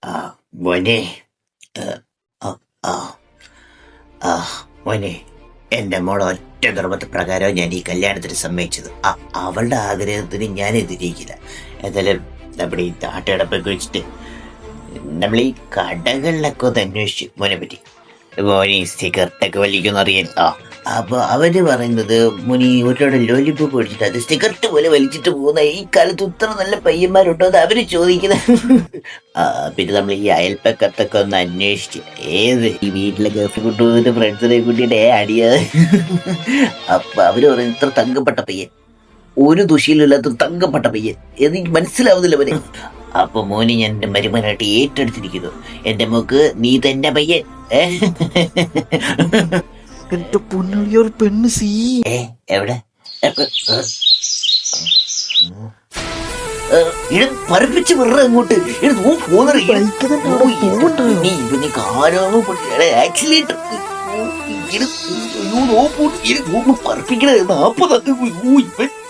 ആ മോനെ. ഏ, ആ, ആ, ആ, മോനെ, എന്റെ മോളെ ഒറ്റ നിർബന്ധപ്രകാരം ഞാൻ ഈ കല്യാണത്തിന് സമ്മതിച്ചത്. അവളുടെ ആഗ്രഹത്തിന് ഞാൻ എതിരേക്കില്ല. എന്തായാലും നമ്മുടെ ഈ താട്ടടപ്പൊക്കെ വെച്ചിട്ട് നമ്മൾ ഈ കടകളിലൊക്കെ ഒന്ന് അന്വേഷിച്ചു മോനെ പറ്റി. മോനി സിഗരറ്റൊക്കെ വലിക്കുന്ന അറിയാൻ. അപ്പൊ അവര് പറയുന്നത് മോനി ഒരുപാട് ലോലിപോപ്പ് മേടിച്ചിട്ട് അത് സിഗരറ്റ് പോലെ വലിച്ചിട്ട് പോകുന്ന ഈ കാലത്ത് ഇത്ര നല്ല പയ്യന്മാരുണ്ടോ എന്ന് അവര് ചോദിക്കുന്നത്. പിന്നെ നമ്മൾ ഈ അയൽപ്പക്കത്തൊക്കെ ഒന്ന് അന്വേഷിച്ച് ഏത് ഈ വീട്ടിലെ ഗൾഫ് കൊണ്ടുപോയിട്ട് ഫ്രണ്ട്സിനെ കൂട്ടിയിട്ട് അടിയാതെ. അപ്പൊ അവര് പറയുന്നത് ഇത്ര തങ്കപ്പെട്ട പയ്യൻ, ഒരു ദുശീലില്ലാത്ത തങ്കപ്പെട്ട പയ്യൻ, എനിക്ക് മനസ്സിലാവുന്നില്ല അവര്. അപ്പൊ മോനി ഞാൻ എന്റെ മരുമനായിട്ട് ഏറ്റെടുത്തിരിക്കുന്നു. എന്റെ മോക്ക് നീ തന്നെ പയ്യൻ. എന്റെ പൊന്നളിയ ഒരു പെണ്ണ് സീ. എവിടെ പറപ്പിച്ച് വിടറ അങ്ങോട്ട്. ആക്സിലേറ്റർ പറപ്പിക്കണ 40.